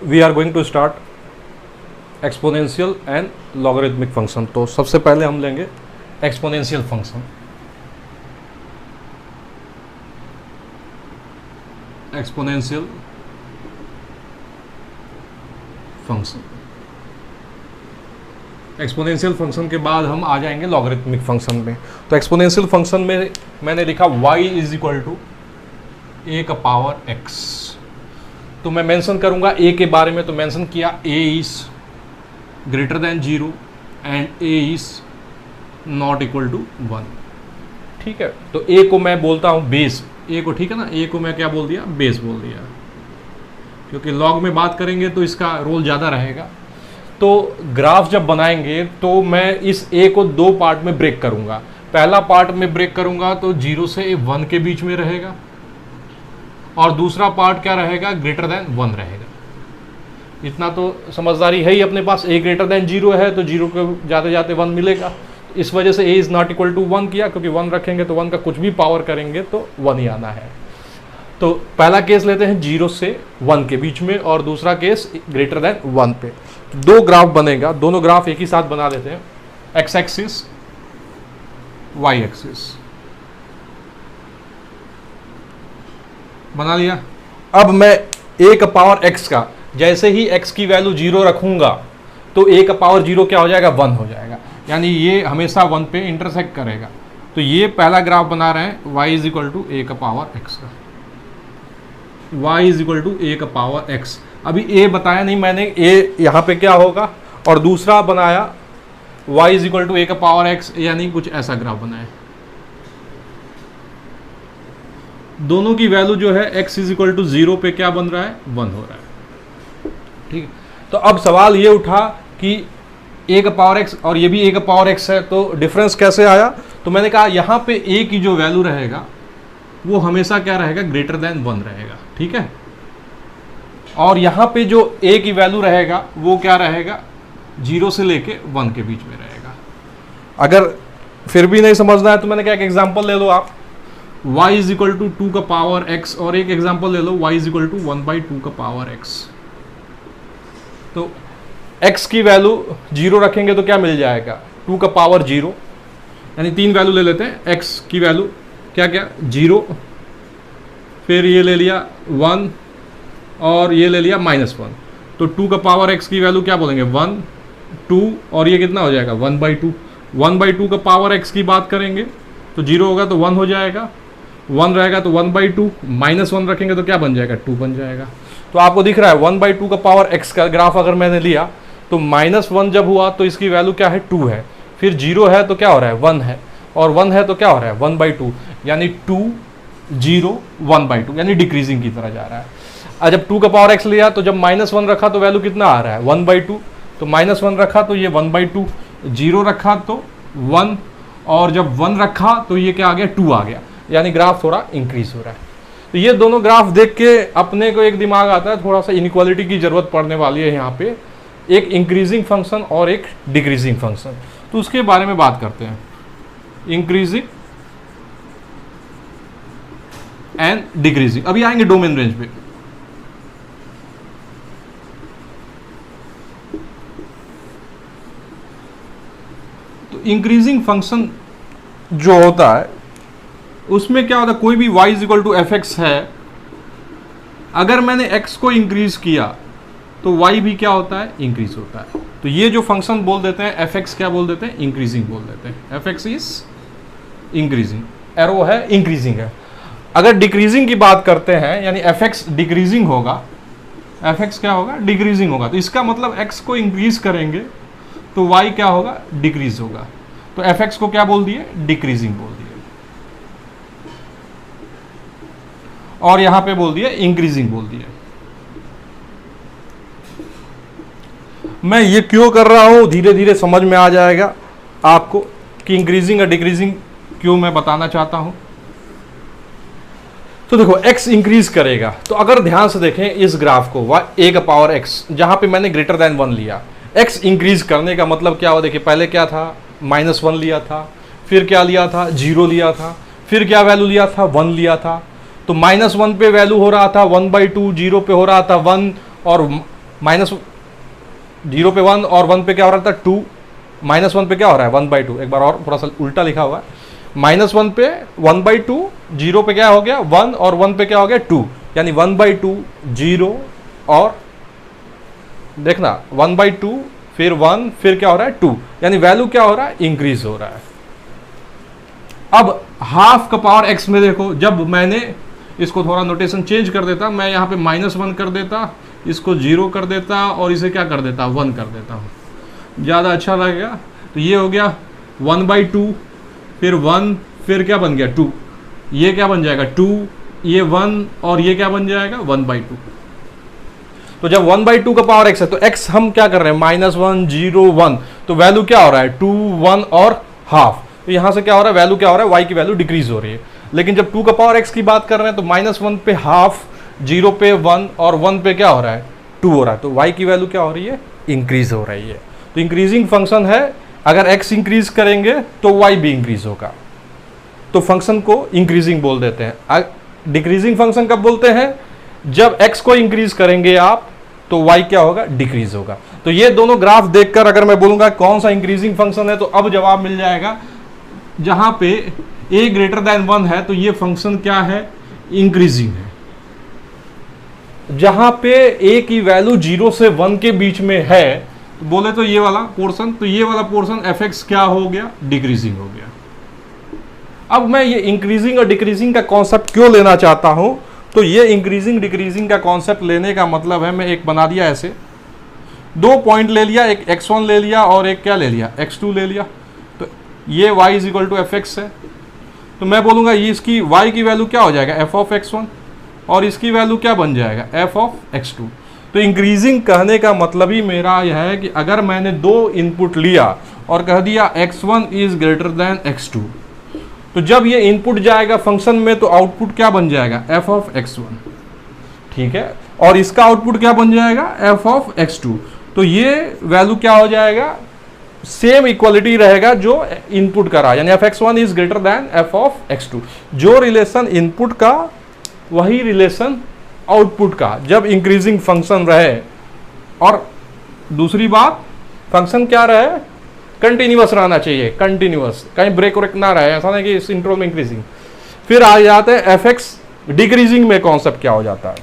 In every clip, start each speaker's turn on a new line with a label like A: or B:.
A: We are going to start exponential and logarithmic function. तो सबसे पहले हम लेंगे exponential function. Exponential function, exponential function के बाद हम आ जाएंगे लॉगरिथमिक फंक्शन में। तो एक्सपोनेंशियल फंक्शन में मैंने लिखा y इज इक्वल टू ए का पावर x। तो मैं मेंशन करूंगा a के बारे में, तो मेंशन किया a is greater than 0 and a is not equal to 1। ठीक है, तो a को मैं बोलता हूं बेस, a को, ठीक है ना, a को मैं क्या बोल दिया, बेस बोल दिया, क्योंकि लॉग में बात करेंगे तो इसका रोल ज़्यादा रहेगा। तो ग्राफ जब बनाएंगे तो मैं इस a को दो पार्ट में ब्रेक करूंगा। पहला पार्ट में ब्रेक करूंगा तो 0 से 1 के बीच में रहेगा, और दूसरा पार्ट क्या रहेगा, ग्रेटर देन 1 रहेगा। इतना तो समझदारी है ही अपने पास। a ग्रेटर देन 0 है तो 0 को जाते जाते 1 मिलेगा। इस वजह से a is not equal to 1 किया, क्योंकि 1 रखेंगे तो 1 का कुछ भी पावर करेंगे तो 1 ही आना है। तो पहला केस लेते हैं 0 से 1 के बीच में, और दूसरा केस ग्रेटर देन 1 पे। दो ग्राफ बनेगा, दोनों ग्राफ एक ही साथ बना देते हैं, x एक्सिस y एक्सिस बना लिया। अब मैं a का पावर x का, जैसे ही x की वैल्यू 0 रखूंगा तो a का पावर 0 क्या हो जाएगा, 1 हो जाएगा, यानी ये हमेशा 1 पे इंटरसेक्ट करेगा। तो ये पहला ग्राफ बना रहे हैं y is equal to a का पावर x का, y is equal to a का पावर x। अभी a बताया नहीं मैंने, a यहाँ पे क्या होगा, और दूसरा बनाया y is equal to a का पावर x, यानी कुछ ऐसा ग्राफ बनाया। दोनों की वैल्यू जो है x इज इक्वल टू 0 पे क्या बन रहा है, 1 हो रहा है। ठीक है, तो अब सवाल ये उठा कि a का पावर x और ये भी a का पावर x है, तो डिफरेंस कैसे आया। तो मैंने कहा यहाँ पे a की जो वैल्यू रहेगा वो हमेशा क्या रहेगा, ग्रेटर देन 1 रहेगा। ठीक है, और यहाँ पे जो a की वैल्यू रहेगा वो क्या रहेगा, 0 से लेके 1 के बीच में रहेगा। अगर फिर भी नहीं समझना है तो मैंने कहा एक एग्जांपल ले लो आप, y इज इक्वल टू 2 का पावर x, और एक एग्जांपल ले लो y इज इक्वल टू 1/2 का पावर x। तो x की वैल्यू 0 रखेंगे तो क्या मिल जाएगा, 2 का पावर 0, यानी 3 वैल्यू ले लेते हैं। x की वैल्यू क्या क्या, 0, फिर ये ले लिया 1, और ये ले लिया -1। तो 2 का पावर x की वैल्यू क्या बोलेंगे, 1, 2, और ये कितना हो जाएगा, 1/2। 1/2 का पावर x की बात करेंगे तो 0 होगा तो 1 हो जाएगा, 1 रहेगा तो 1/2, -1 रखेंगे तो क्या बन जाएगा, 2 बन जाएगा। तो आपको दिख रहा है 1/2 का पावर x का ग्राफ अगर मैंने लिया तो -1 जब हुआ तो इसकी वैल्यू क्या है, 2 है, फिर 0 है तो क्या हो रहा है, 1 है, और 1 है तो क्या हो रहा है, 1/2, यानी 2, 0, 1/2, यानी डिक्रीजिंग की तरह जा रहा है। और जब 2 का पावर x लिया तो जब -1 रखा तो वैल्यू कितना आ रहा है, 1/2, तो -1 रखा तो ये 1/2, 0 रखा तो 1, और जब 1 रखा तो ये क्या आ गया, 2 आ गया, यानी ग्राफ थोड़ा इंक्रीज हो रहा है। तो ये दोनों ग्राफ देख के अपने को एक दिमाग आता है, थोड़ा सा इनइक्वालिटी की जरूरत पड़ने वाली है यहाँ पे, एक इंक्रीजिंग फंक्शन और एक डिक्रीजिंग फंक्शन। तो उसके बारे में बात करते हैं, इंक्रीजिंग एंड डिक्रीजिंग। अभी आएंगे डोमेन रेंज पे। तो इंक्रीजिंग फंक्शन जो होता है उसमें क्या होता है, कोई भी y is equal to F X है, अगर मैंने x को इंक्रीज किया तो y भी क्या होता है, इंक्रीज होता है। तो ये जो फंक्शन बोल देते हैं एफ एक्स, क्या बोल देते हैं, इंक्रीजिंग बोल देते हैं। F x is increasing, arrow है, इंक्रीजिंग है। अगर डिक्रीजिंग की बात करते हैं, यानी एफ एक्स डिक्रीजिंग होगा, एफ एक्स क्या होगा, डिक्रीजिंग होगा, तो इसका मतलब x को इंक्रीज करेंगे तो y क्या होगा, डिक्रीज होगा। तो एफ एक्स को क्या बोल दिए, डिक्रीजिंग बोल दिए, और यहां पे बोल दिया इंक्रीजिंग बोल दिया। मैं ये क्यों कर रहा हूं, धीरे धीरे समझ में आ जाएगा आपको कि इंक्रीजिंग और डिक्रीजिंग क्यों मैं बताना चाहता हूं। तो देखो x इंक्रीज करेगा, तो अगर ध्यान से देखें इस ग्राफ को, a का पावर x, जहां पे मैंने ग्रेटर देन 1 लिया, x इंक्रीज करने का मतलब क्या हुआ, देखिए पहले क्या था, -1 लिया था, फिर क्या लिया था, 0 लिया था, फिर क्या वैल्यू लिया था, 1 लिया था। तो -1 पे वैल्यू हो रहा था 1/2, 0 पे हो रहा था 1, और माइनस 0 पे 1 और 1 पे क्या हो रहा था 2, -1 पे क्या हो रहा है 1/2। एक बार और थोड़ा सा उल्टा लिखा हुआ है, -1 पे 1/2, 0 पे क्या हो गया 1 और 1 पे क्या हो गया 2, यानी 1/2 0 और देखना 1/2 फिर 1 फिर क्या हो रहा है 2, यानी वैल्यू क्या हो रहा है इंक्रीज हो रहा है। अब हाफ का पावर x में देखो, जब मैंने इसको थोड़ा नोटेशन चेंज कर देता, मैं यहाँ पे -1 कर देता, इसको 0 कर देता और इसे क्या कर देता 1 कर देता हूँ, ज़्यादा अच्छा लगेगा। तो ये हो गया 1/2 फिर 1 फिर क्या बन गया 2, ये क्या बन जाएगा 2, ये 1 और ये क्या बन जाएगा 1/2। तो जब 1/2 का पावर x है तो x हम क्या कर रहे हैं -1 0 1, तो वैल्यू क्या हो रहा है 2 1 और हाफ। तो यहां से क्या हो रहा है वैल्यू क्या हो रहा है y की वैल्यू डिक्रीज हो रही है। लेकिन जब 2 का पावर x की बात कर रहे हैं तो -1 पे हाफ, 0 पे 1 और 1 पे क्या हो रहा है 2 हो रहा है, तो y की वैल्यू क्या हो रही है इंक्रीज हो रही है। तो इंक्रीजिंग फंक्शन है, अगर x इंक्रीज करेंगे तो y भी इंक्रीज होगा, तो फंक्शन को इंक्रीजिंग बोल देते हैं। डिक्रीजिंग फंक्शन कब बोलते हैं, जब x को इंक्रीज करेंगे आप तो y क्या होगा डिक्रीज होगा। तो ये दोनों ग्राफ देखकर अगर मैं बोलूंगा कौन सा इंक्रीजिंग फंक्शन है तो अब जवाब मिल जाएगा। जहां पे a ग्रेटर देन 1 है तो ये फंक्शन क्या है इंक्रीजिंग है। जहां पे a की वैल्यू 0 से 1 के बीच में है तो बोले तो ये वाला पोर्शन, तो ये वाला पोर्शन fx क्या हो गया डिक्रीजिंग हो गया। अब मैं ये इंक्रीजिंग और डिक्रीजिंग का कॉन्सेप्ट क्यों लेना चाहता हूं, तो ये इंक्रीजिंग डिक्रीजिंग का कॉन्सेप्ट लेने का मतलब है, मैं एक बना दिया ऐसे, 2 पॉइंट ले लिया, एक x1 ले लिया और एक क्या ले लिया x2 ले लिया, तो ये y = fx है। तो मैं बोलूंगा ये इसकी y की वैल्यू क्या हो जाएगा f(x1) और इसकी वैल्यू क्या बन जाएगा f(x2)। तो इंक्रीजिंग कहने का मतलब ही मेरा यह है कि अगर मैंने 2 इनपुट लिया और कह दिया x1 is greater than x2, तो जब ये इनपुट जाएगा फंक्शन में तो आउटपुट क्या बन जाएगा f(x1), ठीक है, और इसका आउटपुट क्या बन जाएगा f(x2)। तो ये वैल्यू क्या हो जाएगा सेम इक्वलिटी रहेगा जो इनपुट का रहा, यानी f(x1) is greater then f(x2)। जो रिलेशन इनपुट का वही रिलेशन आउटपुट का, जब इंक्रीजिंग फंक्शन रहे। और दूसरी बात फंक्शन क्या रहे कंटिन्यूअस रहना चाहिए, कंटिन्यूअस, कहीं ब्रेक व्रेक ना रहे, ऐसा नहीं कि इस इंटरवल में इंक्रीजिंग। फिर आ जाते हैं fx डिक्रीजिंग में कॉन्सेप्ट क्या हो जाता है।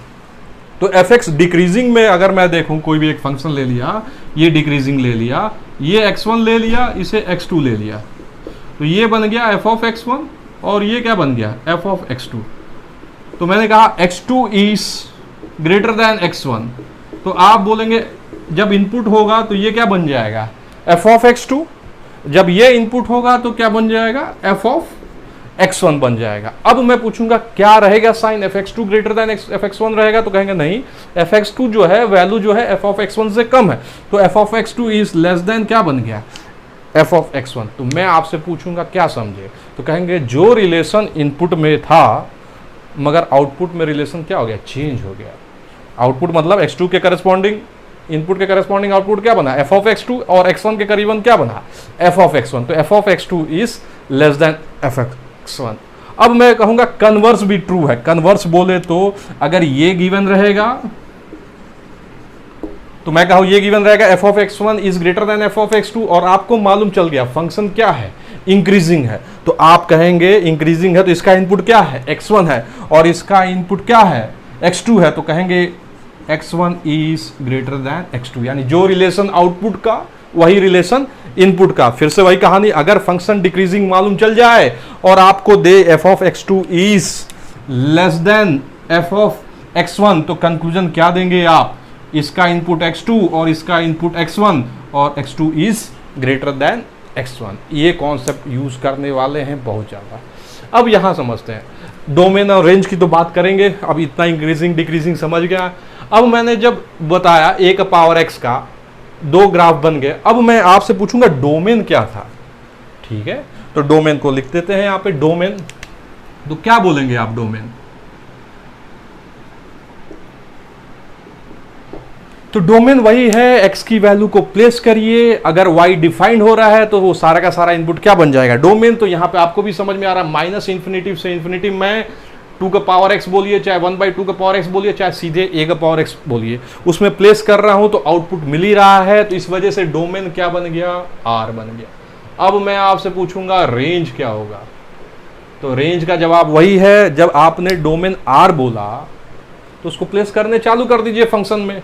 A: तो fx डिक्रीजिंग में अगर मैं देखूं कोई भी एक फंक्शन ले लिया, ये डिक्रीजिंग ले लिया, ये x1 ले लिया, इसे x2 ले लिया, तो ये बन गया f(x1) और ये क्या बन गया f(x2). तो मैंने कहा x2 is greater then x1, तो आप बोलेंगे जब इनपुट होगा तो ये क्या बन जाएगा f(x2), जब ये इनपुट होगा तो क्या बन जाएगा f(x1) बन जाएगा। अब मैं पूछूंगा क्या रहेगा sign, f(x2) greater than f(x1) रहेगा, तो कहेंगे नहीं, f(x2) जो है वैल्यू जो है f(x1) से कम है, तो f(x2) इज लेस देन क्या बन गया f(x1). तो मैं आपसे पूछूंगा क्या समझे, तो कहेंगे जो रिलेशन इनपुट में था मगर आउटपुट में रिलेशन क्या हो गया चेंज हो गया। आउटपुट मतलब x2 के करस्पॉन्डिंग इनपुट के करस्पॉन्डिंग आउटपुट क्या बना f(x2) और x1 के करीबन क्या बना f(x1), तो f(x2) is less then f(x1). अब मैं कहूंगा कन्वर्स भी ट्रू है। कन्वर्स बोले तो अगर ये गिवन रहेगा तो मैं कहूं ये गिवन रहेगा f(x1) is greater then f(x2) और आपको मालूम चल गया फंक्शन क्या है इंक्रीजिंग है, तो आप कहेंगे इंक्रीजिंग है तो इसका इनपुट क्या है x1 है और इसका इनपुट क्या है x2 है, तो कहेंगे x1 is greater than x2, यानी जो रिलेशन आउटपुट का वही रिलेशन इनपुट का। फिर से वही कहानी, अगर फंक्शन डिक्रीजिंग मालूम चल जाए और आपको दे f(x2) is less then f(x1), तो कंक्लूजन क्या देंगे आप, इसका इनपुट x2 और इसका इनपुट x1 और x2 is greater then x1। ये कॉन्सेप्ट यूज करने वाले हैं बहुत ज़्यादा। अब यहाँ समझते हैं डोमेन और रेंज की तो बात करेंगे, अब इतना इंक्रीजिंग डिक्रीजिंग समझ गया। अब मैंने जब बताया a का पावर x का 2 ग्राफ बन गए, अब मैं आपसे पूछूंगा डोमेन क्या था, ठीक है, तो डोमेन को लिख देते हैं यहाँ पे डोमेन। तो क्या बोलेंगे आप डोमेन, तो डोमेन वही है x की वैल्यू को प्लेस करिए, अगर y डिफाइंड हो रहा है तो वो सारा का सारा इनपुट क्या बन जाएगा डोमेन। तो यहाँ पे आपको भी समझ में आ रहा है -∞ से ∞ मैं 2 का पावर एक्स बोलिए, चाहे 1/2 का पावर एक्स बोलिए, चाहे सीधे a का पावर एक्स बोलिए, उसमें प्लेस कर रहा हूं तो आउटपुट मिल ही रहा है। तो इस वजह से डोमेन क्या बन गया, R बन गया। अब मैं आपसे पूछूंगा रेंज क्या होगा, तो रेंज का जवाब वही है, जब आपने डोमेन R बोला तो उसको प्लेस करने चालू कर दीजिए फंक्शन में,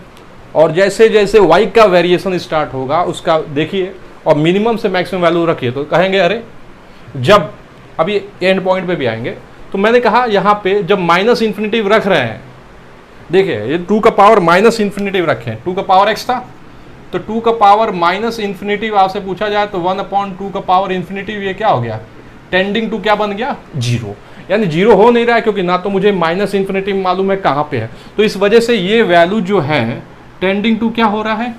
A: और जैसे जैसे y का वेरिएशन स्टार्ट होगा उसका देखिए, और मिनिमम से मैक्सिमम वैल्यू रखिए। तो कहेंगे अरे जब अभी एंड पॉइंट पे भी आएंगे, तो मैंने कहा यहाँ पे जब माइनस इन्फिनिटिव रख रहे हैं, देखिए ये 2 का पावर माइनस इन्फिनिटिव रखें, 2 का पावर x था, तो 2 का पावर माइनस इन्फिनिटिव आपसे पूछा जाए तो 1/2 का पावर इन्फिनिटिव, ये क्या हो गया, टेंडिंग टू क्या बन गया, 0। यानी 0 हो नहीं रहा है, क्योंकि ना तो मुझे माइनस इन्फिनिटिव मालूम है कहाँ पे है, तो इस वजह से ये वैल्यू जो है टेंडिंग टू क्या हो रहा है,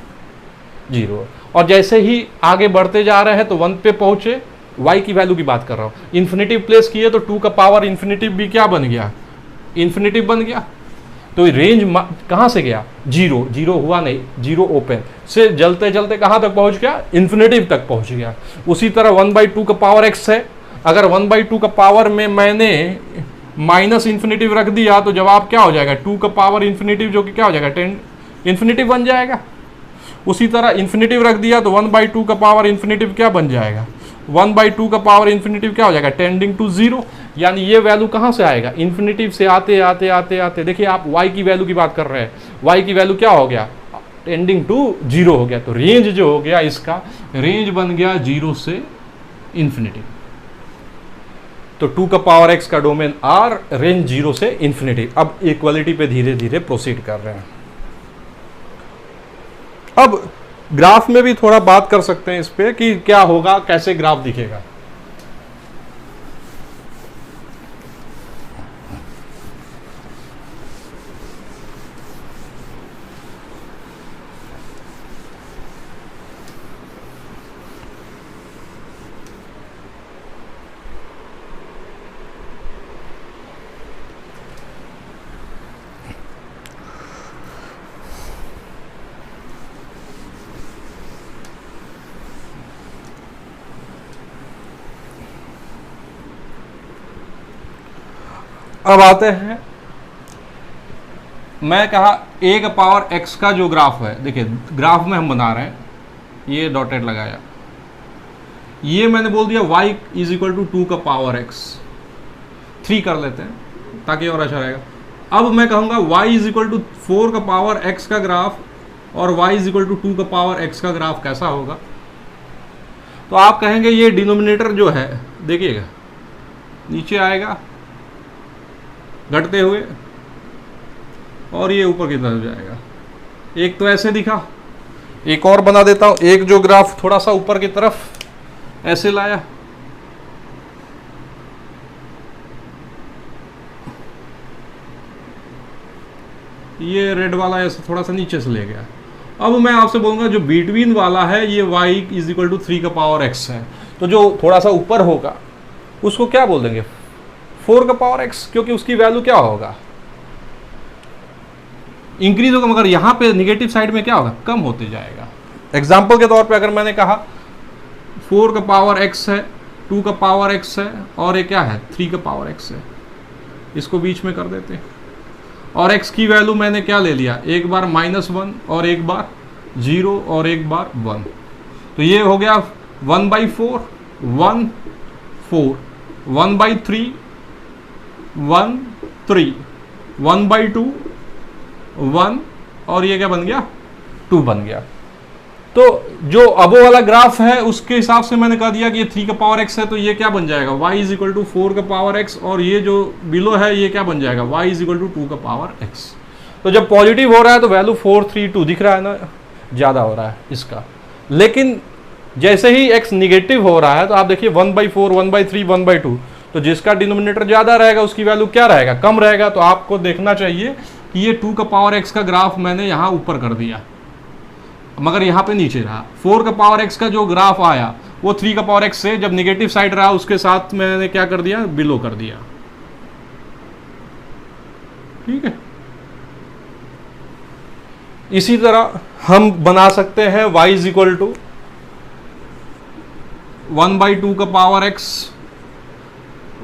A: 0। और जैसे ही आगे बढ़ते जा रहे हैं तो 1 पे पहुंचे, y की वैल्यू की बात कर रहा हूं, इन्फिनिटिव प्लेस किए तो 2 का पावर इन्फिनिटिव भी क्या बन गया, इन्फिनिटिव बन गया। तो रेंज कहां से गया, 0, 0 हुआ नहीं, 0 ओपन से जलते जलते कहां तक पहुंच गया, इन्फिनिटिव तक पहुंच गया। उसी तरह 1/2 का पावर x है, अगर 1/2 का पावर में मैंने माइनस इन्फिनिटिव रख दिया तो जवाब क्या हो जाएगा, 2 का पावर इन्फिनिटिव, जो कि क्या हो जाएगा, 10 इन्फिनिटिव बन जाएगा। उसी तरह इन्फिनिटिव रख दिया तो 1/2 का पावर इन्फिनिटिव क्या बन जाएगा, 1/2 का पावर इन्फिनिटिव क्या हो जाएगा, टेंडिंग टू 0। यानी ये वैल्यू कहां से आएगा, इन्फिनिटिव से आते आते आते आते, देखिए आप y की वैल्यू की बात कर रहे हैं, y की वैल्यू क्या हो गया, टेंडिंग टू 0 हो गया। तो रेंज जो हो गया इसका, रेंज बन गया 0 से इन्फिनिटिव। तो 2 का पावर x का डोमेन R, रेंज 0 से इन्फिनिटिव। अब इक्वलिटी पे धीरे धीरे प्रोसीड कर रहे हैं। अब ग्राफ में भी थोड़ा बात कर सकते हैं इस पे कि क्या होगा, कैसे ग्राफ दिखेगा। अब आते हैं, मैं कहा a का पावर x का जो ग्राफ है, देखिए ग्राफ में हम बना रहे हैं, ये डॉटेड लगाया, ये मैंने बोल दिया y इज इक्वल टू 2 का पावर x, 3 कर लेते हैं ताकि और अच्छा रहेगा। अब मैं कहूँगा y इज इक्वल टू 4 का पावर x का ग्राफ और y इज इक्वल टू 2 का पावर x का ग्राफ कैसा होगा। तो आप कहेंगे ये डिनोमिनेटर जो है, देखिएगा नीचे आएगा घटते हुए और ये ऊपर की तरफ जाएगा। एक तो ऐसे दिखा, एक और बना देता हूं, एक जो ग्राफ थोड़ा सा ऊपर की तरफ ऐसे लाया, ये रेड वाला ऐसे थोड़ा सा नीचे से ले गया। अब मैं आपसे बोलूंगा जो बिटवीन वाला है, ये y इज इक्वल टू 3 का पावर x है, तो जो थोड़ा सा ऊपर होगा उसको क्या बोल देंगे, 4 का पावर x, क्योंकि उसकी वैल्यू क्या होगा, इंक्रीज होगा, मगर यहां पे निगेटिव साइड में क्या होगा, कम होते जाएगा। एग्जांपल के तौर पे अगर मैंने कहा 4 का पावर x है, 2 का पावर x है और ये क्या है, 3 का पावर x है, इसको बीच में कर देते हैं, और x की वैल्यू मैंने क्या ले लिया, एक बार -1 और एक बार 0 और एक बार 1, तो ये हो गया 1/4 1 4 1/3 1 3 1/2 1 और ये क्या बन गया, 2 बन गया। तो जो अबो वाला ग्राफ है उसके हिसाब से मैंने कह दिया कि ये 3 का पावर x है, तो ये क्या बन जाएगा, y इज इक्वल टू 4 का पावर x, और ये जो बिलो है ये क्या बन जाएगा, y इज इक्वल टू 2 का पावर x। तो जब पॉजिटिव हो रहा है तो वैल्यू 4 3 2 दिख रहा है ना, ज़्यादा हो रहा है इसका। लेकिन जैसे ही x निगेटिव हो रहा है तो आप देखिए 1/4 1/3 1/2, तो जिसका डिनोमिनेटर ज़्यादा रहेगा उसकी वैल्यू क्या रहेगा, कम रहेगा। तो आपको देखना चाहिए कि ये 2 का पावर x का ग्राफ मैंने यहाँ ऊपर कर दिया, मगर यहाँ पे नीचे रहा। 4 का पावर x का जो ग्राफ आया वो 3 का पावर x से जब निगेटिव साइड रहा उसके साथ मैंने क्या कर दिया, बिलो कर दिया। ठीक है, इसी तरह हम बना सकते हैं y इज इक्वल टू 1/2 का power x,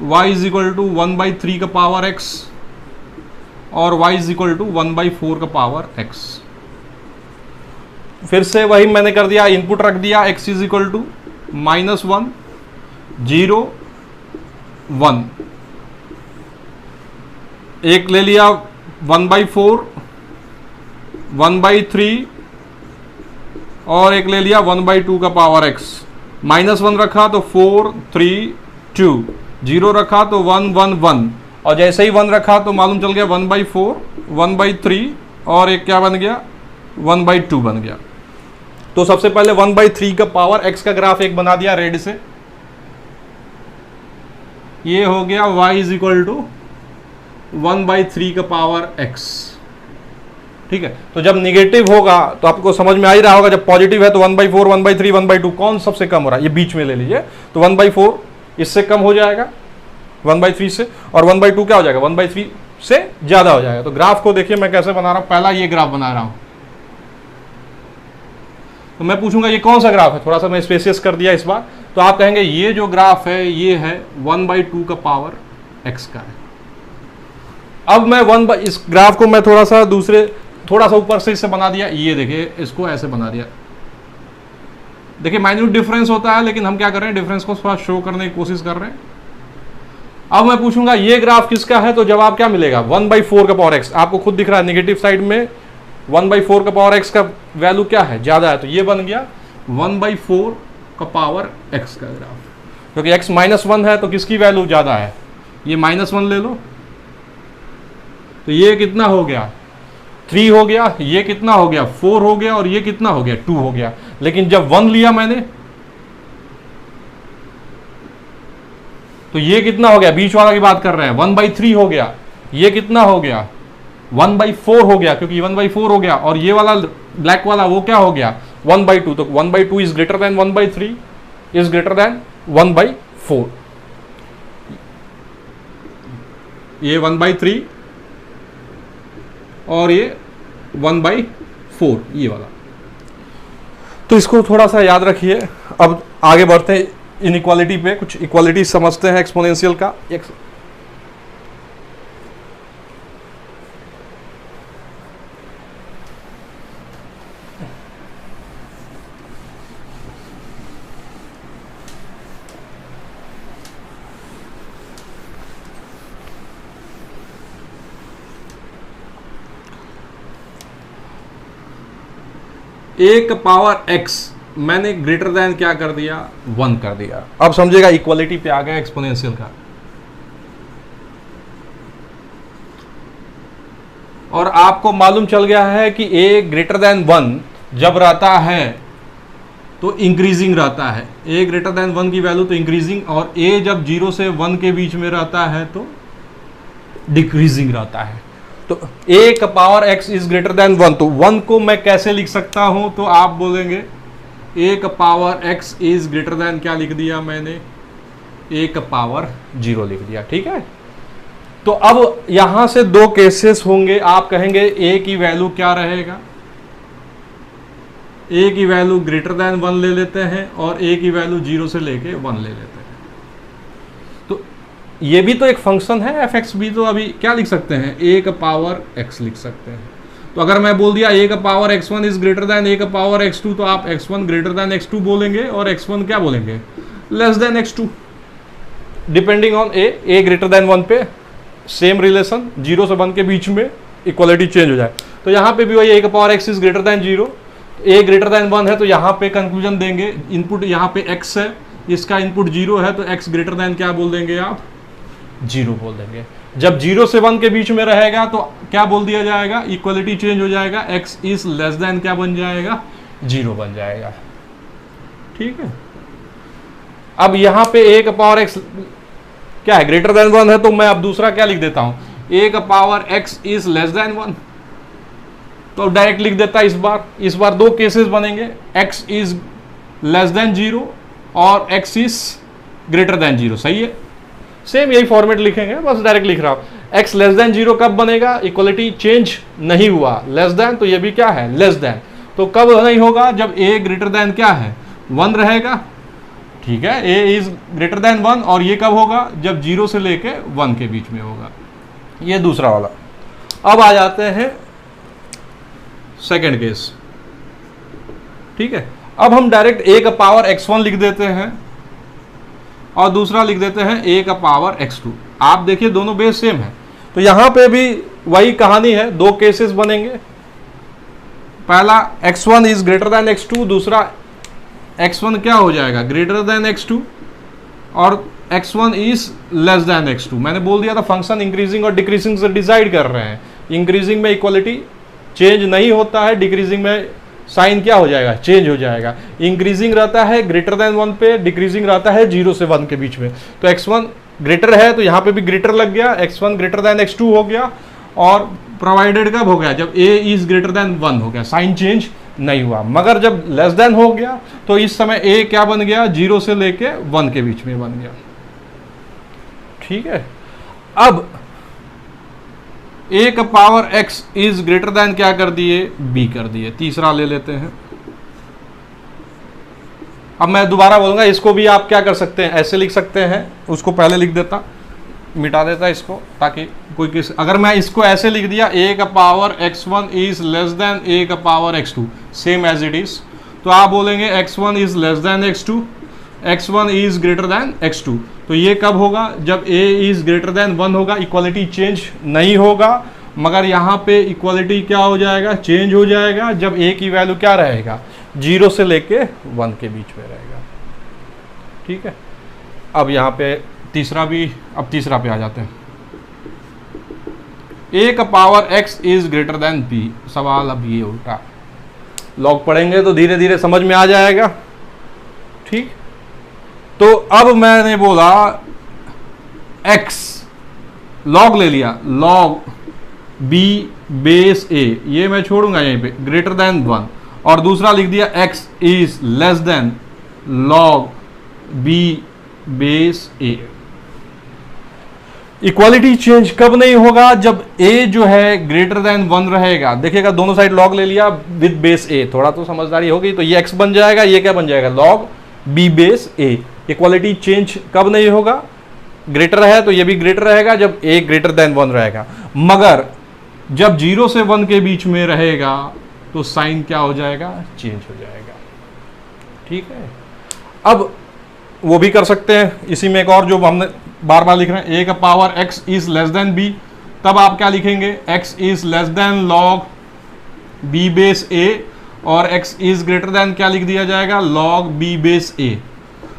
A: y is equal to 1/3 का पावर x और y इज इक्वल टू 1/4 का पावर x। फिर से वही मैंने कर दिया, इनपुट रख दिया, x इज इक्वल टू -1 0 1, एक ले लिया 1/4 1/3 और एक ले लिया 1/2 का पावर x। -1 रखा तो 4 3 2, 0 रखा तो 1 1 1, और जैसे ही 1 रखा तो मालूम चल गया 1/4 1/3 और एक क्या बन गया 1/2 बन गया। तो सबसे पहले 1/3 का पावर x का ग्राफ एक बना दिया रेड से, ये हो गया y इज इक्वल टू 1/3 का पावर x। ठीक है, तो जब निगेटिव होगा तो आपको समझ में आ ही रहा होगा, जब पॉजिटिव है तो 1/4 1/3 1/2 कौन सबसे कम हो रहा है, ये बीच में ले लीजिए, तो 1/4 इससे कम हो जाएगा 1/3 से, और 1/2 क्या हो जाएगा 1/3 से ज्यादा हो जाएगा। तो ग्राफ को देखिए मैं कैसे बना रहा हूं, पहला ये ग्राफ बना रहा हूं, तो मैं पूछूंगा ये कौन सा ग्राफ है, थोड़ा सा मैं स्पेसियस कर दिया इस बार, तो आप कहेंगे ये जो ग्राफ है ये है 1/2 का पावर x का है। अब मैं इस ग्राफ को मैं थोड़ा सा ऊपर से इससे बना दिया, ये देखिए इसको ऐसे बना दिया, देखिए माइन्यूट डिफरेंस होता है, लेकिन हम क्या कर रहे हैं डिफरेंस को थोड़ा शो करने की कोशिश कर रहे हैं। अब मैं पूछूंगा ये ग्राफ किसका है, तो जवाब क्या मिलेगा 1/4 का पावर x। आपको खुद दिख रहा है नेगेटिव साइड में 1/4 का पावर x का वैल्यू क्या है, ज्यादा है, तो ये बन गया 1/4 का पावर x का ग्राफ, क्योंकि x -1 है तो किसकी वैल्यू ज्यादा है, ये -1 ले लो, तो ये कितना हो गया 3 हो गया, ये कितना हो गया 4 हो गया, और ये कितना हो गया 2 हो गया। लेकिन जब 1 लिया मैंने तो ये कितना हो गया, बीच वाला की बात कर रहे हैं, 1/3 हो गया, ये कितना हो गया 1/4 हो गया, क्योंकि 1/4 हो गया, और ये वाला ब्लैक वाला वो क्या हो गया 1/2, तो 1/2 is greater then 1/3 is greater then 1/4, ये 1/3 और ये 1/4 ये वाला। तो इसको थोड़ा सा याद रखिए। अब आगे बढ़ते हैं इनइक्वालिटी पे, कुछ इक्वालिटी समझते हैं एक्सपोनेंशियल का। एक पावर x मैंने ग्रेटर देन क्या कर दिया 1 कर दिया। अब समझेगा इक्वालिटी पे आ गया एक्सपोनेंशियल का। और आपको मालूम चल गया है कि a ग्रेटर देन 1 जब रहता है तो इंक्रीजिंग रहता है, a ग्रेटर देन 1 की वैल्यू तो इंक्रीजिंग, और a जब 0 से 1 के बीच में रहता है तो डिक्रीजिंग रहता है। तो a का power x is greater then 1, तो 1 को मैं कैसे लिख सकता हूं, तो आप बोलेंगे a का power x is greater then क्या लिख दिया मैंने, a का पावर 0 लिख दिया। ठीक है, तो अब यहां से दो केसेस होंगे, आप कहेंगे a की वैल्यू क्या रहेगा, a की वैल्यू ग्रेटर देन 1 ले लेते हैं और a की वैल्यू 0 से लेके 1 ले लेते हैं। तो ये भी तो एक फंक्शन है f(x) भी, तो अभी क्या लिख सकते हैं a का पावर x लिख सकते हैं। तो अगर मैं बोल दिया a का power x1 is greater then a का पावर x2, तो आप x1 ग्रेटर देन x2 बोलेंगे और x1 क्या बोलेंगे less than x2, depending on a greater than 1 पे सेम रिलेशन, 0 से 1 के बीच में इक्वालिटी चेंज हो जाए। तो यहाँ पे भी वही a का power x is greater than 0, a greater than 1 है तो यहाँ पे कंक्लूजन देंगे, इनपुट यहाँ पे x है, इसका इनपुट 0 है तो x ग्रेटर देन क्या बोल देंगे आप 0 बोल देंगे। जब 0 से 1 के बीच में रहेगा तो क्या बोल दिया जाएगा, इक्वालिटी चेंज हो जाएगा, x इज लेस देन क्या बन जाएगा 0 बन जाएगा। ठीक है, अब यहाँ पे a का पावर x क्या है ग्रेटर देन 1 है, तो मैं अब दूसरा क्या लिख देता हूं a का power x is less then 1, तो डायरेक्ट लिख देता इस बार दो केसेस बनेंगे, x इज लेस देन 0 और x इज ग्रेटर देन 0। सही है, सेम यही फॉर्मेट लिखेंगे, बस डायरेक्ट लिख रहा हूं। x लेस देन 0 कब बनेगा, इक्वलिटी चेंज नहीं हुआ, लेस देन तो ये भी क्या है लेस देन, तो कब नहीं होगा जब a ग्रेटर देन क्या है 1 रहेगा। ठीक है, a इज ग्रेटर देन 1, और ये कब होगा जब 0 से लेके 1 के बीच में होगा, ये दूसरा वाला। अब आ जाते हैं सेकेंड केस। ठीक है, अब हम डायरेक्ट a का पावर x1 लिख देते हैं और दूसरा लिख देते हैं a का पावर x2। आप देखिए दोनों बेस सेम है, तो यहां पे भी वही कहानी है, दो केसेस बनेंगे। पहला x1 is greater than x2, दूसरा x1 क्या हो जाएगा, ग्रेटर देन x2 और x1 is less than x2। मैंने बोल दिया था फंक्शन इंक्रीजिंग और डिक्रीजिंग से डिसाइड कर रहे हैं। इंक्रीजिंग में इक्वालिटी चेंज नहीं होता है, डिक्रीजिंग में साइन क्या हो जाएगा, चेंज हो जाएगा। इंक्रीजिंग रहता है ग्रेटर देन 1 पे, डिक्रीजिंग रहता है 0 से 1 के बीच में। तो x1 ग्रेटर है तो यहाँ पे भी ग्रेटर लग गया, x1 ग्रेटर देन x2 हो गया, और प्रोवाइडेड कब हो गया, जब a इज ग्रेटर देन 1 हो गया, साइन चेंज नहीं हुआ। मगर जब लेस देन हो गया तो इस समय a क्या बन गया, 0 से लेके 1 के बीच में बन गया। ठीक है, अब a का power x is greater then क्या कर दिए, b कर दिए। तीसरा ले लेते हैं। अब मैं दोबारा बोलूंगा, इसको भी आप क्या कर सकते हैं, ऐसे लिख सकते हैं, उसको पहले लिख देता, मिटा देता इसको, ताकि कोई किस, अगर मैं इसको ऐसे लिख दिया a का power x1 is less than a का power x2, same as it is, तो आप बोलेंगे x1 is less than x2, x1 is greater than x2। तो ये कब होगा, जब a इज ग्रेटर देन 1 होगा, इक्वालिटी चेंज नहीं होगा। मगर यहाँ पे इक्वालिटी क्या हो जाएगा, चेंज हो जाएगा, जब a की वैल्यू क्या रहेगा, 0 से लेके 1 के बीच में रहेगा। ठीक है, अब यहाँ पे तीसरा भी, अब तीसरा पे आ जाते हैं। a का power x is greater then b। सवाल अब ये उल्टा, लॉग पढ़ेंगे तो धीरे धीरे समझ में आ जाएगा। ठीक, तो अब मैंने बोला x, लॉग ले लिया, लॉग b बेस a, ये मैं छोड़ूंगा यहीं पे, ग्रेटर देन 1, और दूसरा लिख दिया x is less then log b base a। Equality change कब नहीं होगा, जब a जो है ग्रेटर देन 1 रहेगा। देखिएगा दोनों साइड लॉग ले लिया विद बेस a, थोड़ा तो समझदारी होगी, तो ये x बन जाएगा, ये क्या बन जाएगा, log b base a। Equality change कब नहीं होगा, ग्रेटर है तो ये भी ग्रेटर रहेगा जब a ग्रेटर देन 1 रहेगा। मगर जब 0 से 1 के बीच में रहेगा तो साइन क्या हो जाएगा, चेंज हो जाएगा। ठीक है, अब वो भी कर सकते हैं इसी में एक और, जो हमने बार बार लिख रहे हैं, a का power x is less then b। तब आप क्या लिखेंगे, x is less then log b base a, और x इज ग्रेटर देन क्या लिख दिया जाएगा, लॉग b बेस a।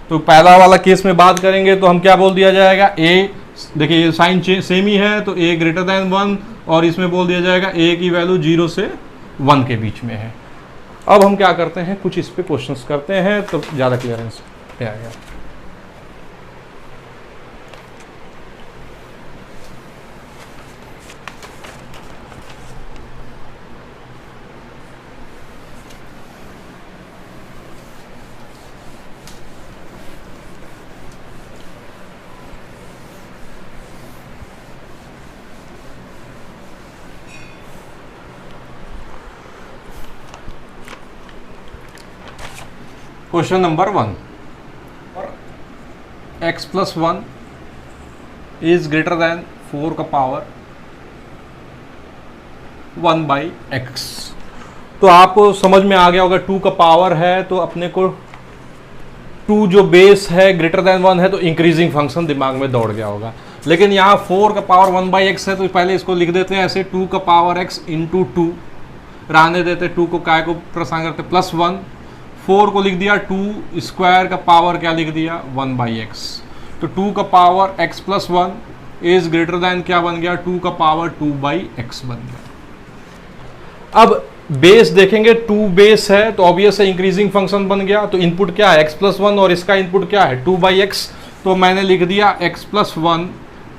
A: तो पहला वाला केस में बात करेंगे तो हम क्या बोल दिया जाएगा, a, देखिए ये साइन सेम ही है तो a ग्रेटर देन 1, और इसमें बोल दिया जाएगा a की वैल्यू 0 से 1 के बीच में है। अब हम क्या करते हैं, कुछ इस पे क्वेश्चंस करते हैं तो ज़्यादा क्लियरेंस आएगा। Question number 1, x plus 1 is greater then 4 का पावर 1 बाई एक्स। तो आपको समझ में आ गया होगा, 2 का पावर है तो अपने को 2 जो बेस है ग्रेटर देन 1 है तो इंक्रीजिंग फंक्शन दिमाग में दौड़ गया होगा। लेकिन यहाँ 4 का पावर 1 बाई एक्स है तो पहले इसको लिख देते हैं ऐसे, 2 का पावर x इंटू 2, रहने देते 2 को काय को प्रसान करते प्लस 1, 4 को लिख दिया 2 स्क्वायर का पावर क्या लिख दिया 1 बाई एक्स। तो 2 का power x plus 1 is greater then क्या बन गया, 2 का पावर 2 बाई एक्स बन गया। अब बेस देखेंगे, 2 बेस है तो ऑब्वियस है इंक्रीजिंग फंक्शन बन गया। तो इनपुट क्या है x प्लस 1 और इसका इनपुट क्या है 2 बाई एक्स। तो मैंने लिख दिया x plus 1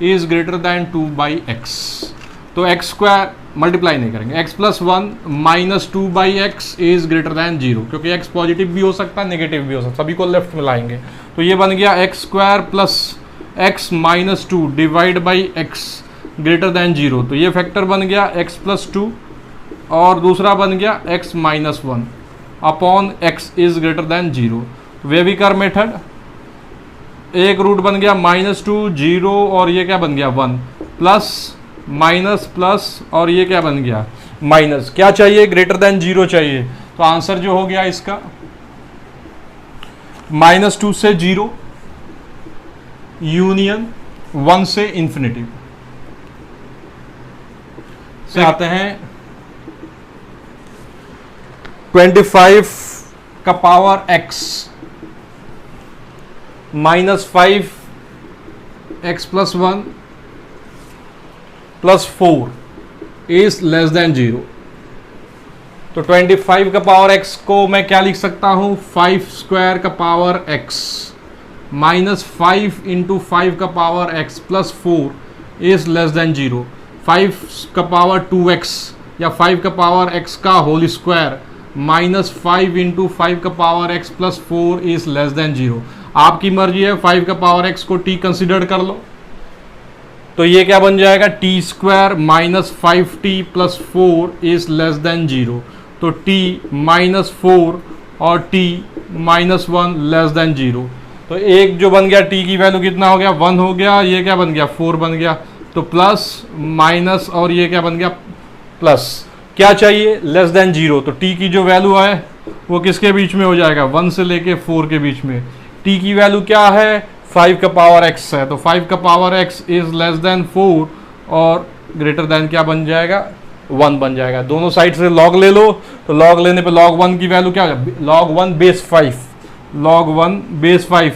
A: is greater then 2 by x. तो एक्स स्क्वायर मल्टीप्लाई नहीं करेंगे, x plus 1 minus 2 by x is greater than 0, क्योंकि x पॉजिटिव भी हो सकता है नेगेटिव भी हो सकता है, सभी को लेफ्ट में लाएंगे। तो ये बन गया x square plus x minus 2 divide by x greater than 0। तो ये फैक्टर बन गया x प्लस 2 और दूसरा बन गया x minus 1 upon x is greater than 0। Wavy curve method, एक रूट बन गया -2 0 और ये क्या बन गया 1 प्लस माइनस प्लस और ये क्या बन गया माइनस। क्या चाहिए, ग्रेटर देन 0 चाहिए। तो आंसर जो हो गया इसका -2 से 0 यूनियन 1 से इंफिनिटी से आते हैं 25 का power x -5 x + 1 + 4 is less then 0। तो 25 का पावर x को मैं क्या लिख सकता हूं, 5² का पावर x -5 × 5 का power x + 4 is less then 0। 5 का पावर 2x या 5 का पावर x का होल स्क्वायर -5 × 5 का power x + 4 is less then 0। आपकी मर्जी है, 5 का पावर x को t कंसिडर कर लो। तो ये क्या बन जाएगा, t² -5t + 4 is less then 0। तो t -4 और t -1 लेस देन 0। तो एक जो बन गया t की वैल्यू कितना हो गया, 1 हो गया। ये क्या बन गया, 4 बन गया। तो प्लस माइनस और ये क्या बन गया प्लस। क्या चाहिए, लेस देन 0। तो t की जो वैल्यू है वो किसके बीच में हो जाएगा, 1 से लेके 4 के बीच में। t की वैल्यू क्या है, 5 का पावर x है। तो 5 का power x is less then 4 और ग्रेटर देन क्या बन जाएगा, 1 बन जाएगा। दोनों साइड से log ले लो। तो log लेने पे log 1 की वैल्यू क्या हो जाएगा, log 1 base 5, log 1 base 5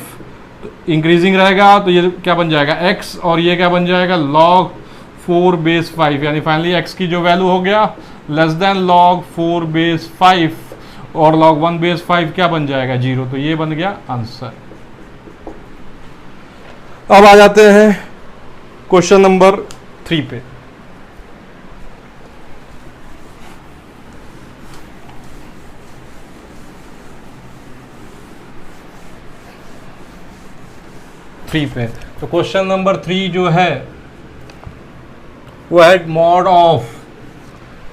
A: increasing रहेगा। तो ये क्या बन जाएगा x और ये क्या बन जाएगा log 4 बेस 5, यानी फाइनली x की जो वैल्यू हो गया लेस देन log 4 बेस 5 और log 1 बेस 5 क्या बन जाएगा, 0। तो ये बन गया आंसर। अब आ जाते हैं क्वेश्चन नंबर 3 पे। तो क्वेश्चन नंबर 3 जो है वो है मॉड ऑफ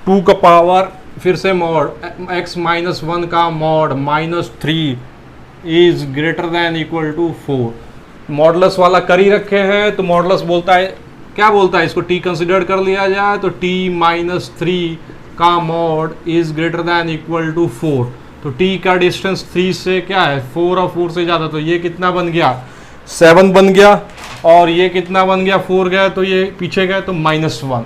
A: 2 का पावर, फिर से मॉड x -1 का mod -3 is greater than equal to 4। Modulus वाला कर ही रखे हैं। तो मॉडलस बोलता है, क्या बोलता है, इसको t कंसिडर कर लिया जाए तो t -3 का mod is greater than equal to 4। तो t का डिस्टेंस 3 से क्या है, 4 और 4 से ज़्यादा। तो ये कितना बन गया, 7 बन गया। और ये कितना बन गया, 4 गया। तो ये पीछे गया तो -1,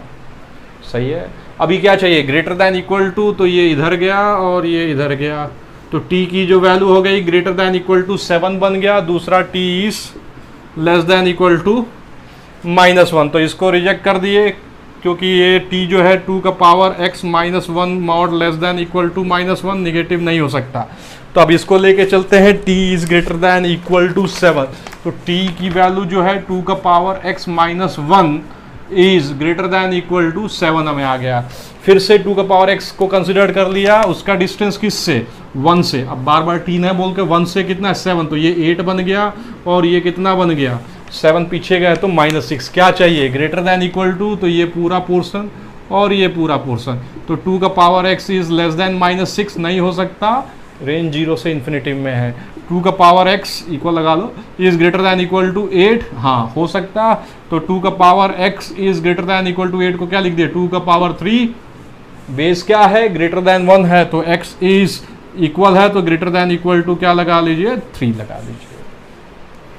A: सही है। अभी क्या चाहिए, ग्रेटर देन इक्वल टू। तो ये इधर गया और ये इधर गया। तो t की जो वैल्यू हो गई ग्रेटर देन इक्वल टू 7 बन गया। दूसरा t is less than equal to -1। तो इसको रिजेक्ट कर दिए क्योंकि ये t जो है 2 का power x -1 mod less than equal to -1 negative नहीं हो सकता। तो अब इसको लेके चलते हैं, t is greater than equal to 7। तो t की वैल्यू जो है 2 का power x -1 is greater than equal to 7 हमें आ गया। फिर से 2 का पावर x को कंसिडर कर लिया, उसका डिस्टेंस किससे, 1 से। अब बार बार t है बोल के 1 से कितना है 7। तो ये 8 बन गया और ये कितना बन गया 7 पीछे गया तो -6। क्या चाहिए, ग्रेटर देन इक्वल टू। तो ये पूरा पोर्शन और ये पूरा पोर्शन। तो 2 का power x is less then -6 नहीं हो सकता, रेंज 0 से इन्फिनिटी में है। 2 का पावर x इक्वल लगा लो, is greater than equal to 8, हाँ हो सकता। तो 2 का power x is greater than equal to 8 को क्या लिख दिया, 2 का पावर 3 बेस क्या है, ग्रेटर देन 1 है। तो x इज इक्वल है तो ग्रेटर देन इक्वल टू क्या लगा लीजिए, 3 लगा लीजिए।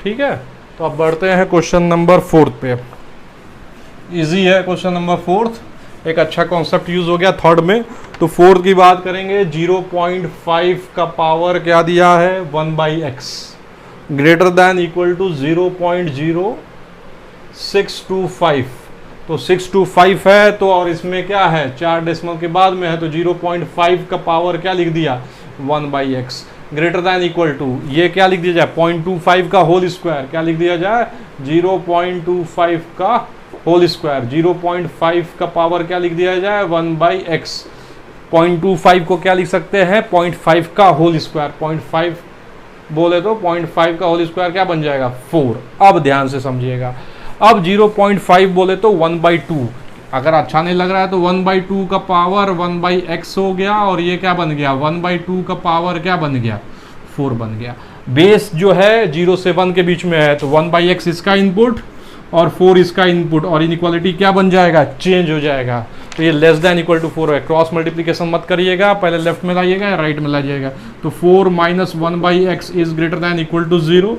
A: ठीक है, तो अब बढ़ते हैं क्वेश्चन नंबर 4 पे। इजी है क्वेश्चन नंबर 4, एक अच्छा कॉन्सेप्ट यूज हो गया थर्ड में। तो 4 की बात करेंगे, 0.5 का पावर क्या दिया है, 1/x greater than equal to 0.0625। तो 625 है तो, और इसमें क्या है 4 डेसिमल के बाद में है। तो 0.5 का पावर क्या लिख दिया, 1/x greater than equal to, ये क्या लिख दिया जाए 0.25 का होल स्क्वायर, क्या लिख दिया जाए 0.25 का होल स्क्वायर। 0.5 का पावर क्या लिख दिया जाए 1/x। 0.25 को क्या लिख सकते हैं 0.5 का होल स्क्वायर। 0.5 बोले तो 0.5 का होल स्क्वायर क्या बन जाएगा 4। अब ध्यान से समझिएगा, अब 0.5 बोले तो 1/2। अगर अच्छा नहीं लग रहा है तो 1/2 का पावर 1/x हो गया और ये क्या बन गया 1/2 का पावर क्या बन गया 4 बन गया। बेस जो है 0 से 1 के बीच में है तो 1/x इसका इनपुट और 4 इसका इनपुट, और इनइक्वालिटी क्या बन जाएगा, चेंज हो जाएगा। तो ये लेस देन इक्वल टू 4 है। क्रॉस मल्टीप्लीकेशन मत करिएगा, पहले लेफ्ट में लाइएगा या राइट में लाइएगा। तो 4 minus 1/x is greater than equal to 0,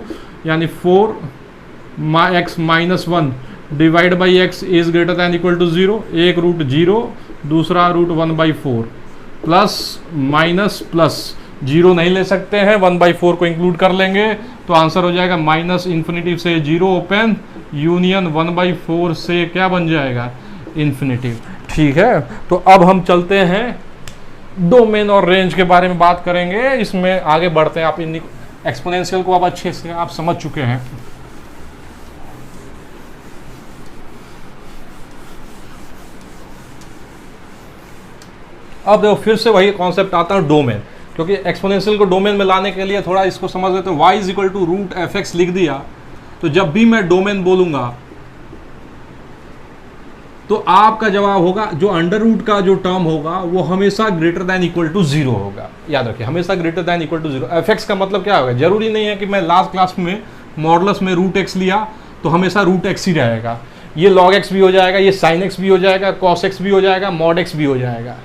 A: यानी 4x minus 1 divide by x is greater than equal to 0। एक रूट 0, दूसरा रूट 1/4, प्लस माइनस प्लस, 0 नहीं ले सकते हैं, 1/4 को इंक्लूड कर लेंगे, तो आंसर हो जाएगा माइनस इन्फिनिटी से 0 ओपन, यूनियन 1/4 से क्या बन जाएगा, इन्फिनिटी। ठीक है, तो अब हम चलते हैं डोमेन और रेंज के बारे में बात करेंगे, इसमें आगे बढ़ते हैं। आप इन एक्सपोनेंशियल को अब अच्छे से आप समझ चुके हैं। अब देखो फिर से वही कॉन्सेप्ट आता है डोमेन, क्योंकि एक्सपोनेंशियल को डोमेन में लाने के लिए थोड़ा इसको समझ लेते हैं। y is equal to root F X लिख दिया, तो जब भी मैं डोमेन बोलूंगा तो आपका जवाब होगा, जो अंडर रूट का जो टर्म होगा वो हमेशा ग्रेटर देन इक्वल टू 0 होगा। याद रखिए, हमेशा greater than equal to 0। F X का मतलब क्या होगा, जरूरी नहीं है कि मैं लास्ट क्लास में मॉडुलस में रूट एक्स लिया तो हमेशा रूट एक्स ही रहेगा। ये लॉग एक्स भी हो जाएगा, ये साइन एक्स भी हो जाएगा, कॉस एक्स भी हो जाएगा, मॉड एक्स भी हो जाएगा।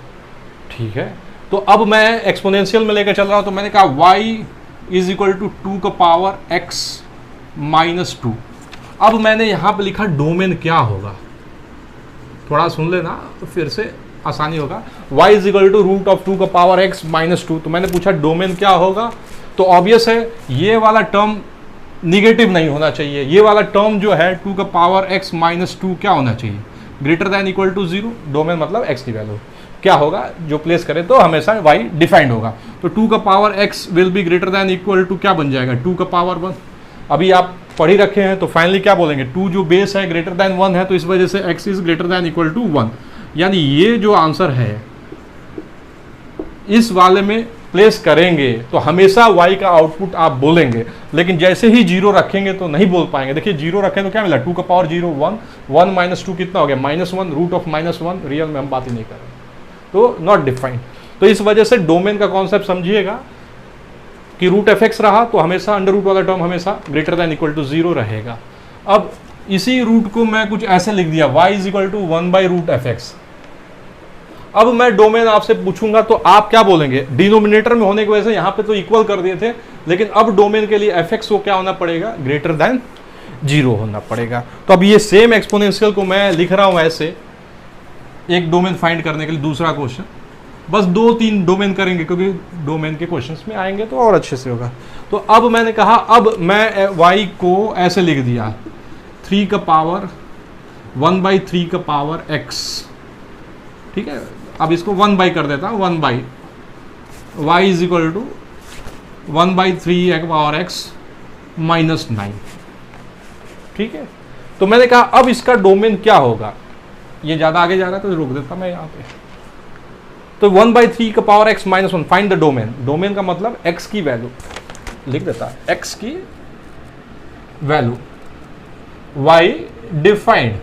A: ठीक है, तो अब मैं एक्सपोनेंशियल में लेकर चल रहा हूं, तो मैंने कहा y इज इक्वल टू 2 का पावर x माइनस 2। अब मैंने यहां पे लिखा डोमेन क्या होगा, थोड़ा सुन लेना तो फिर से आसानी होगा। y is equal to root of 2 का पावर x माइनस 2, तो मैंने पूछा डोमेन क्या होगा, तो ऑब्वियस है ये वाला टर्म निगेटिव नहीं होना चाहिए। ये वाला टर्म जो है 2 का पावर x माइनस 2 क्या होना चाहिए, greater than equal to 0। Domain मतलब x की वैल्यू क्या होगा, जो प्लेस करें तो हमेशा y डिफाइंड होगा। तो 2 का power x will be greater than equal to क्या बन जाएगा, 2 का पावर 1। अभी आप पढ़ ही रखे हैं, तो फाइनली क्या बोलेंगे, 2 जो बेस है ग्रेटर देन 1 है, तो इस वजह से x is greater than equal to 1। यानी ये जो आंसर है इस वाले में प्लेस करेंगे तो हमेशा y का आउटपुट आप बोलेंगे, लेकिन जैसे ही 0 रखेंगे तो नहीं बोल पाएंगे। देखिए 0 रखें तो क्या मिला, 2 का पावर 0 1, 1 माइनस 2 कितना हो गया, -1, रूट ऑफ -1। रियल में हम बात ही नहीं कर रहे, तो नॉट डिफाइंड। तो इस वजह से डोमेन का कॉन्सेप्ट समझिएगा कि रूट एफ एक्स रहा तो हमेशा अंडर रूट वाला टर्म हमेशा ग्रेटर देन इक्वल टू 0 रहेगा। अब इसी रूट को मैं कुछ ऐसे लिख दिया, y इज इक्वल टू 1/रूट एफ एक्स। अब मैं डोमेन आपसे पूछूंगा तो आप क्या बोलेंगे, डिनोमिनेटर में होने की वजह से यहां पे तो इक्वल कर दिए थे, लेकिन अब डोमेन के लिए एफ एक्स को क्या होना पड़ेगा, ग्रेटर देन 0 होना पड़ेगा। तो अब ये सेम एक्सपोनेंशियल को मैं लिख रहा हूं ऐसे, एक डोमेन फाइंड करने के लिए दूसरा क्वेश्चन, बस 2-3 डोमेन करेंगे क्योंकि डोमेन के क्वेश्चंस में आएंगे तो और अच्छे से होगा। तो अब मैंने कहा, अब मैं y को ऐसे लिख दिया, 3 का पावर 1/3 का पावर x। ठीक है, अब इसको 1 कर देता हूं, 1 y इज इक्वल टू 1/3 का पावर x माइनस 9। ठीक है, तो मैंने कहा अब इसका डोमेन क्या होगा, ये ज्यादा आगे जा रहा है तो रोक देता मैं यहाँ पे। तो 1/3 का power x minus 1, find the domain. Domain का मतलब x की वैल्यू लिख देता है, x की वैल्यू, y डिफाइंड।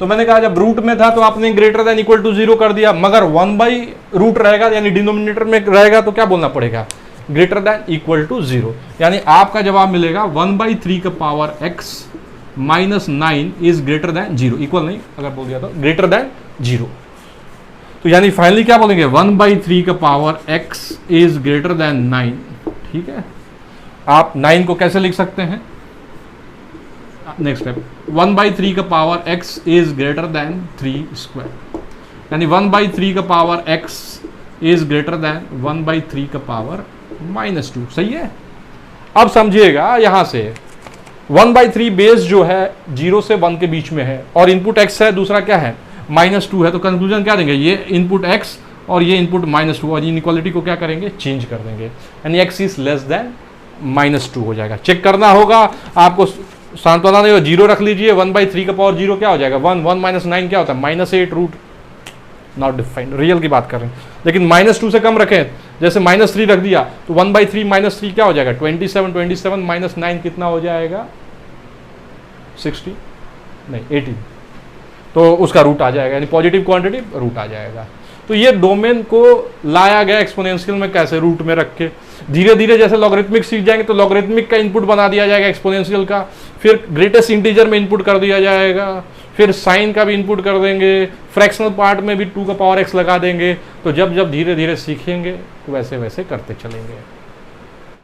A: तो मैंने कहा जब रूट में था तो आपने ग्रेटर देन इक्वल टू 0 कर दिया, मगर 1/रूट रहेगा यानी डिनोमिनेटर में रहेगा तो क्या बोलना पड़ेगा, ग्रेटर देन इक्वल टू 0। यानी आपका जवाब मिलेगा 1/3 का power x minus 9 is greater than 0। Equal नहीं, अगर बोल दिया तो ग्रेटर देन 0। तो यानी फाइनली क्या बोलेंगे, 1/3 का power x is greater then 9। ठीक है, आप 9 को कैसे लिख सकते हैं, नेक्स्ट स्टेप, 1/3 का power x is greater then 3 square, यानी 1/3 का power x is greater then 1/3 का पावर -2। सही है। अब समझिएगा यहां से 1/3 बेस जो है 0 से 1 के बीच में है, और इनपुट x है, दूसरा क्या है -2 है, तो कंक्लूजन क्या देंगे, ये इनपुट x और ये इनपुट -2, और इनइक्वालिटी को क्या करेंगे, चेंज कर देंगे, यानी x इज लेस देन -2 हो जाएगा। चेक करना होगा आपको, सांत्वना नहीं हो, 0 रख लीजिए, 1/3 का पावर 0 क्या हो जाएगा, 1, 1 माइनस 9 क्या होता है, -8 रूट, नॉट डिफाइंड, रियल की बात कर रहे हैं। लेकिन -2 से कम रखें, जैसे -3 रख दिया तो 1/3 -3 क्या हो जाएगा, 27, 27 माइनस 9 कितना हो जाएगा, 60 नहीं 18, तो उसका रूट आ जाएगा, यानी पॉजिटिव क्वांटिटी रूट आ जाएगा। तो ये डोमेन को लाया गया एक्सपोनेंशियल में कैसे, रूट में रख के। धीरे धीरे जैसे लॉगरिथमिक सीख जाएंगे तो लॉगरिथमिक का इनपुट बना दिया जाएगा एक्सपोनेंशियल का, फिर ग्रेटेस्ट इंटीजर में इनपुट कर दिया जाएगा, फिर साइन का भी इनपुट कर देंगे, फ्रैक्शनल पार्ट में भी 2 का पावर x लगा देंगे। तो जब जब धीरे धीरे सीखेंगे तो वैसे वैसे करते चलेंगे।